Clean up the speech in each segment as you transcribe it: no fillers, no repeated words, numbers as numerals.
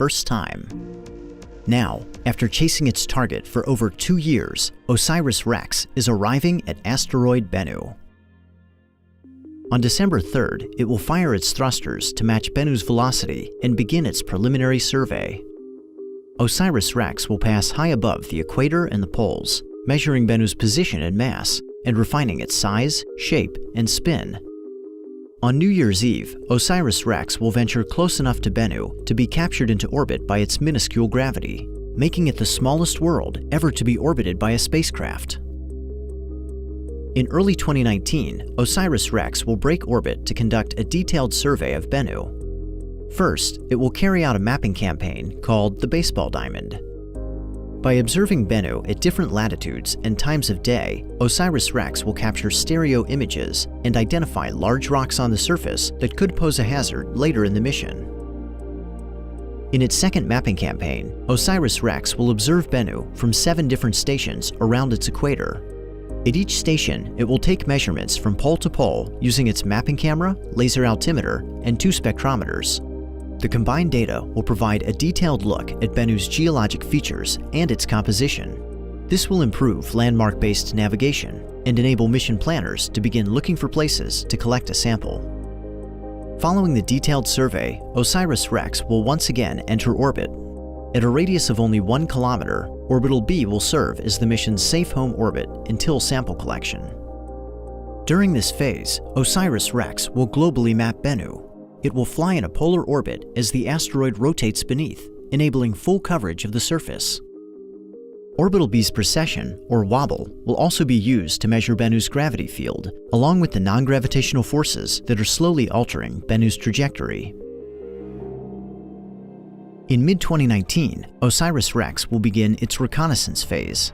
first time. Now, after chasing its target for over 2 years, OSIRIS-REX is arriving at asteroid Bennu. On December 3rd, it will fire its thrusters to match Bennu's velocity and begin its preliminary survey. OSIRIS-REX will pass high above the equator and the poles, measuring Bennu's position and mass, and refining its size, shape, and spin. On New Year's Eve, OSIRIS-REX will venture close enough to Bennu to be captured into orbit by its minuscule gravity, making it the smallest world ever to be orbited by a spacecraft. In early 2019, OSIRIS-REX will break orbit to conduct a detailed survey of Bennu. First, it will carry out a mapping campaign called the Baseball Diamond. By observing Bennu at different latitudes and times of day, OSIRIS-REX will capture stereo images and identify large rocks on the surface that could pose a hazard later in the mission. In its second mapping campaign, OSIRIS-REX will observe Bennu from 7 different stations around its equator. At each station, it will take measurements from pole to pole using its mapping camera, laser altimeter, and 2 spectrometers. The combined data will provide a detailed look at Bennu's geologic features and its composition. This will improve landmark-based navigation and enable mission planners to begin looking for places to collect a sample. Following the detailed survey, OSIRIS-REX will once again enter orbit. At a radius of only 1 kilometer, Orbital B will serve as the mission's safe home orbit until sample collection. During this phase, OSIRIS-REX will globally map Bennu. It will fly in a polar orbit as the asteroid rotates beneath, enabling full coverage of the surface. Orbital B's precession, or wobble, will also be used to measure Bennu's gravity field, along with the non-gravitational forces that are slowly altering Bennu's trajectory. In mid-2019, OSIRIS-REX will begin its reconnaissance phase.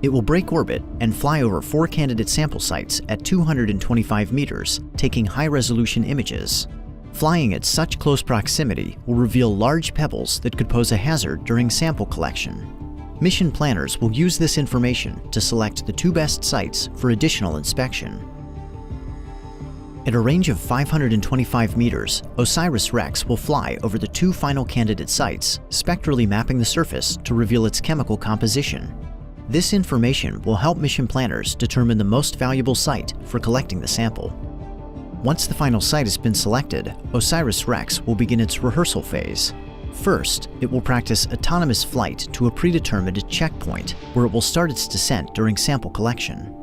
It will break orbit and fly over 4 candidate sample sites at 225 meters, taking high-resolution images. Flying at such close proximity will reveal large pebbles that could pose a hazard during sample collection. Mission planners will use this information to select the 2 best sites for additional inspection. At a range of 525 meters, OSIRIS-REX will fly over the 2 final candidate sites, spectrally mapping the surface to reveal its chemical composition. This information will help mission planners determine the most valuable site for collecting the sample. Once the final site has been selected, OSIRIS-REX will begin its rehearsal phase. First, it will practice autonomous flight to a predetermined checkpoint, where it will start its descent during sample collection.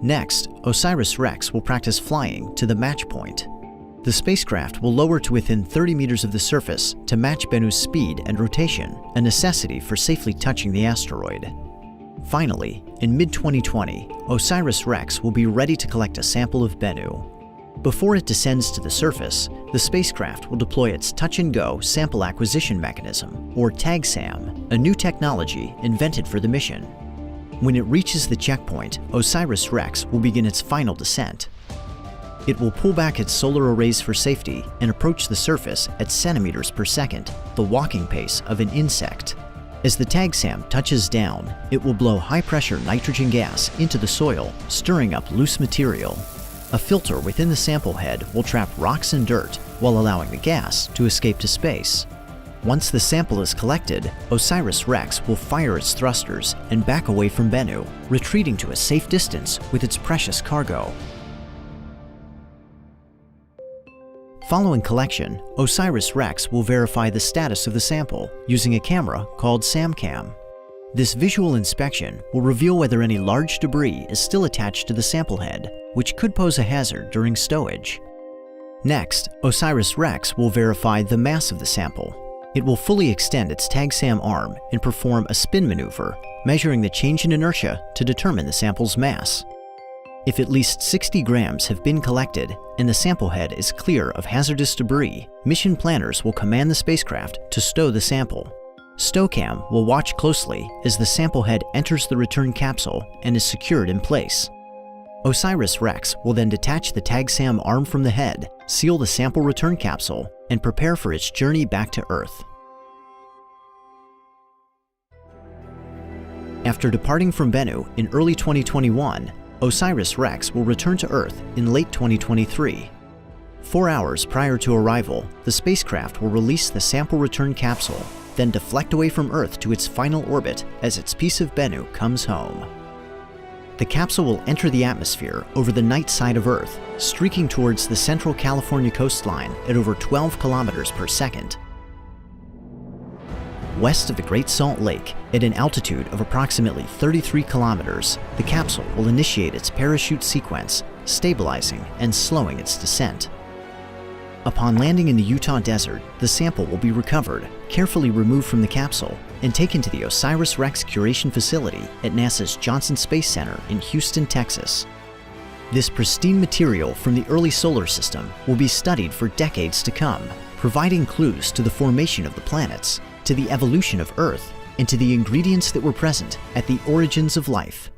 Next, OSIRIS-REX will practice flying to the match point. The spacecraft will lower to within 30 meters of the surface to match Bennu's speed and rotation, a necessity for safely touching the asteroid. Finally, in mid-2020, OSIRIS-REX will be ready to collect a sample of Bennu. Before it descends to the surface, the spacecraft will deploy its touch-and-go sample acquisition mechanism, or TAG-SAM, a new technology invented for the mission. When it reaches the checkpoint, OSIRIS-REX will begin its final descent. It will pull back its solar arrays for safety and approach the surface at centimeters per second, the walking pace of an insect. As the TAG-SAM touches down, it will blow high-pressure nitrogen gas into the soil, stirring up loose material. A filter within the sample head will trap rocks and dirt while allowing the gas to escape to space. Once the sample is collected, OSIRIS-REX will fire its thrusters and back away from Bennu, retreating to a safe distance with its precious cargo. Following collection, OSIRIS-REX will verify the status of the sample using a camera called SAMCAM. This visual inspection will reveal whether any large debris is still attached to the sample head, which could pose a hazard during stowage. Next, OSIRIS-REX will verify the mass of the sample. It will fully extend its TAG-SAM arm and perform a spin maneuver, measuring the change in inertia to determine the sample's mass. If at least 60 grams have been collected and the sample head is clear of hazardous debris, mission planners will command the spacecraft to stow the sample. STOWCAM will watch closely as the sample head enters the return capsule and is secured in place. OSIRIS-REX will then detach the TAG-SAM arm from the head, seal the sample return capsule, and prepare for its journey back to Earth. After departing from Bennu in early 2021, OSIRIS-REX will return to Earth in late 2023. 4 hours prior to arrival, the spacecraft will release the sample return capsule, then deflect away from Earth to its final orbit as its piece of Bennu comes home. The capsule will enter the atmosphere over the night side of Earth, streaking towards the central California coastline at over 12 kilometers per second. West of the Great Salt Lake, at an altitude of approximately 33 kilometers, the capsule will initiate its parachute sequence, stabilizing and slowing its descent. Upon landing in the Utah desert, the sample will be recovered, carefully removed from the capsule, and taken to the OSIRIS-REX curation facility at NASA's Johnson Space Center in Houston, Texas. This pristine material from the early solar system will be studied for decades to come, providing clues to the formation of the planets, to the evolution of Earth, and to the ingredients that were present at the origins of life.